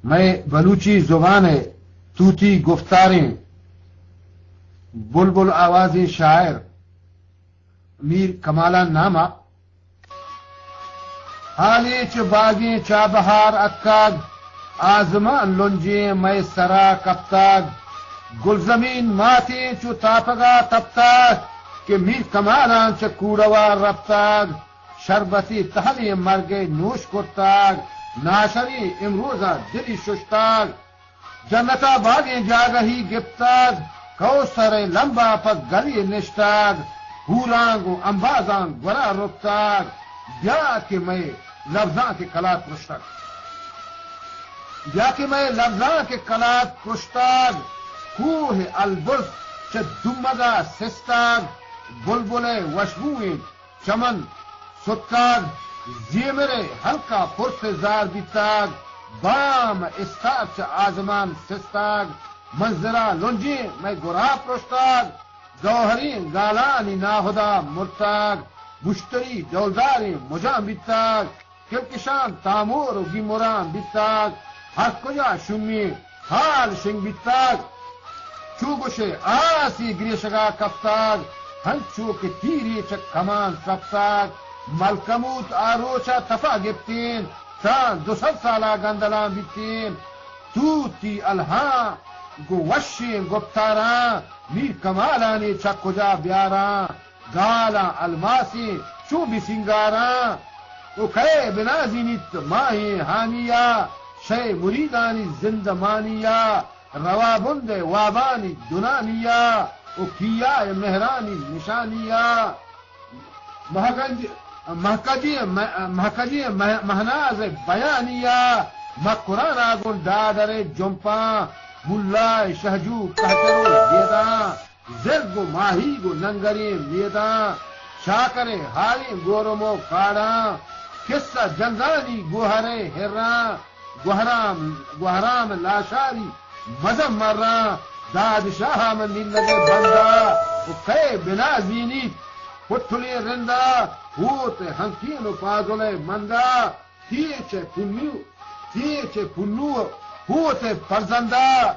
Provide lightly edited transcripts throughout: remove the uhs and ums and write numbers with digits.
میں بلوچی زبان ہے توتی گفتاریں بلبل آوازیں شاعر میر کمالا نامہ حالی چ باغیں چا بہار اکاگ آزمان لنجیں میں سرا کپتاگ گل زمین ماتیں چو تاپگا تپتاگ کہ میر کمالان چ کوڑوار رفتاگ شربتی تہلی مرگے نوش کرتاگ ناشری امروزہ دلی ششتاگ جنتا باغیں جاگہی گپتاگ کوثر لمبا پک گلی نشتاگ ہورانگو امبازان گورا رفتاگ بیا کہ میں لفظاں کے کلات پرشتاگ یا کہ میں لفظاں کے کلات پرشتاگ کوہ البرز چ دمگا سستاگ بلبل وشبوئیں چمن ستاگ زیمر ہلکا پرس زار بیتاگ بام استار چ آزمان سستاگ منظرہ لنجی میں گرا پرشتاگ گوہری گالانی ناہدا مرتاگ مشتری جولداری مجام بیتاگ کلکشان تامور گیموران بیتاگ ہر کجا شمی حال شنگ بیتاگ چوگوشے آسی گریشگا کفتاگ ہنچو کے تیری چ کمان سفتاگ ملکموت آروچا تفا گپتین شان 200 سالہ گندلان بیتین توتی الہاں گو وشین گپتاران میر کمالانی چکجا بیاران گالا الماسی چوبی سنگاران او کئے بنازینیت ماہی حانیہ شے مریدانی زندمانیہ روا بند وابانی دنانیہ او کیا مہرانی نشانیہ محکجی مہناز بیانیہ مقران آگن دادر جمپاں ملائے شہجو کہترو دیداں زرگو ماہی گو ننگری میداں شاکرے حالی گورمو کاڑاں قصہ جنگانی گوہرے ہراں گوہرام لاشاری مزم مراں داد شاہ من نیلگے بندہ او کئے بنا زینیت پتھلی رندہ ہوت ہنکین پاگلے مندہ تیچے پنو ہوت فرزندہ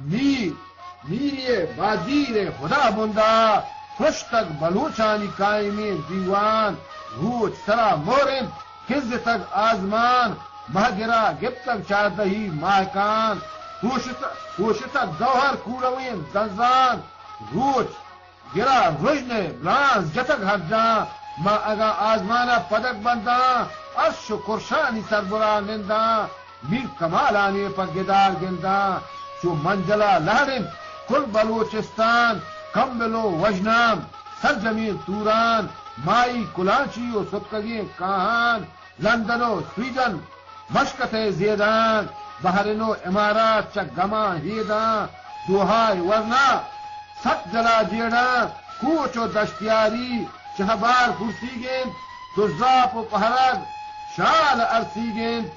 میریے بازیر خدا بندہ خوشتک بلوچانی قائمین دیوان روچ سرا مورن خز تک آزمان مہگرا گپتک چاردہی ماہکان ہوشتک گوہر کوڑوین دنزان روچ گرا رجنے لانس جتک ہر جان ما اگا آزمانا پدک بنداں عرش و کرشانی سربراہ ننداں میر کمالانی پر گدار گنداں چو منجلا لہرن کل بلوچستان کمبلو وجنام سرزمین توران مائی کلانچی و ستکگی کاہان لندن و سویڈن مشکت زیدان بحرین و امارات چک گما ہیداں دوہائی ورنا ست جلا جیڑاں کوچ و دشتیاری چہبار کرسی گین دزاپ و پہرگ شال ارسی گین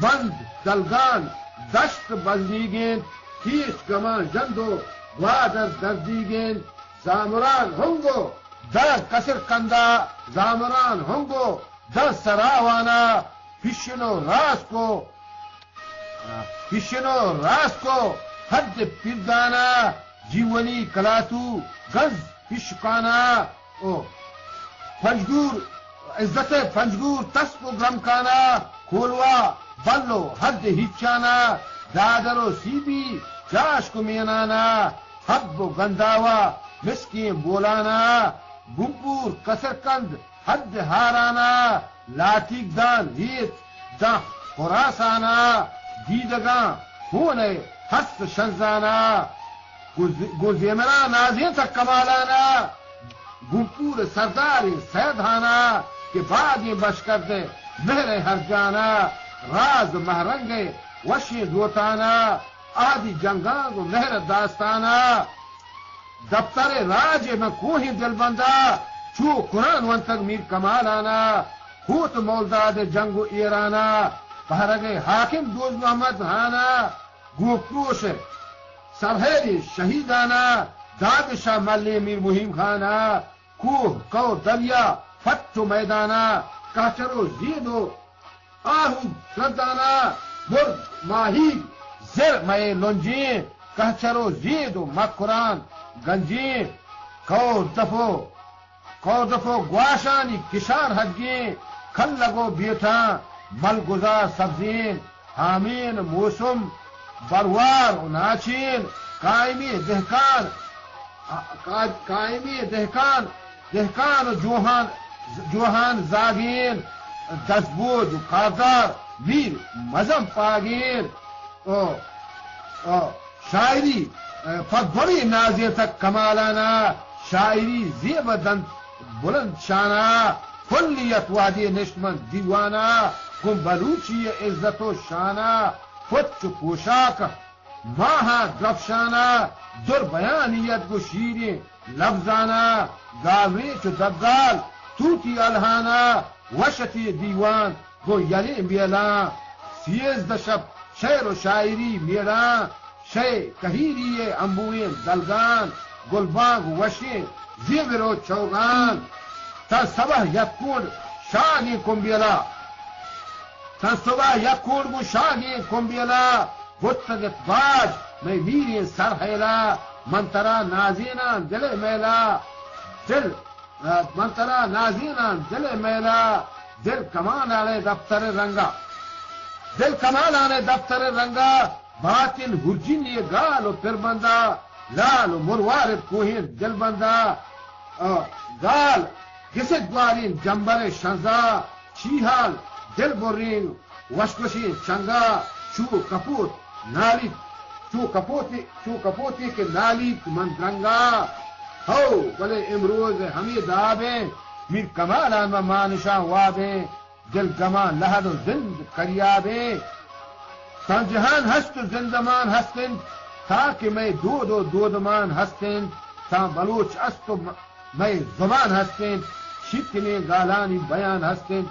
بند دلگان دشت بندی گین کیش گمان جندو وادر دردی گین زامران ہنگو در کسر کندا زامران ہنگو در سراوانا پشنو راس کو حد پیردانا جیونی کلاتو گز پشکانا او پنجگور عزت پنجگور تسپ و گرمکانا کھولوا بلو حد ہچانا دادر و سیبی چاش کو مینانا حب و گنداوا مسکین بولانا گمپور کسرکند حد ہارانا لاتیک دان ہیت دہ خراسانا دیدگاں ہونے ہست شنزانا گلزیمرا نازین تک کمالانا گمپور سرداری سیدھانا کے بعد یہ بش کر دے مہر ہر جانا راز مہرنگے وشی دوتانا آدی جنگانگ مہر داستانا دفتر راج میں کوہی دل بندہ چو قرآن ونتگ میر کمالانا ہوت مولداد جنگ ایرانا بہرگے حاکم دوز محمد ہانا گوپروش سرحیری شہیدانا داد شاہ ملی میر مہیم خانا کوہ کو دریا فتو میدانا کاچرو زیدو آہو سردانا ماہی زر میں لنجین کہچرو زید و مکران گنجین کو دفو گواشانی کشان حدگین کھل لگو بیٹھا مل گزار سبزین حامین موسم بروار و ناچین قائمی دہکان جوہان زاگین دسبوج و کاردار میر مزم پاگین شاعری فضوری نازی تک کمالانا شاعری زیب دند بلند شانا کلیت وادی نشمن دیوانا کم بلوچی عزت و شانا فتچ پوشاک ماہا درفشانا در بیانیت گو شیریں لفظانا گاوری چو دگال توتی الہانا وشتی دیوان گو یلی میلان سیز دشب شعر و شاعری میلان شے کہیری امبوین دلگان گلبانگ وشی زیور و چوگان تا صبح یکون شاگی کمبیلا گو شاگی کمبیلا گتگت باج میں میری سرحیلا منترا نازینان دل میلا منترا نازینان دل میلا دل کمان آنے دفتر رنگا باطن ہرجین یہ گال و پھر بندہ لال و مروارد کوہین دل بندہ گال گسد گوارین جمبر شنزا چیحال دل برین وشوشین چنگا چو کپوتی کے نالی من رنگا ہو بلے امروز ہمیں دابیں میر کمالان و مانشاں وابیں دل گمان لہد و زند کریابیں تن جہان ہست و زندمان ہستن تاکہ میں دودمان ہستن تا بلوچ است و میں زبان ہستن شکنے گالانی بیان ہستن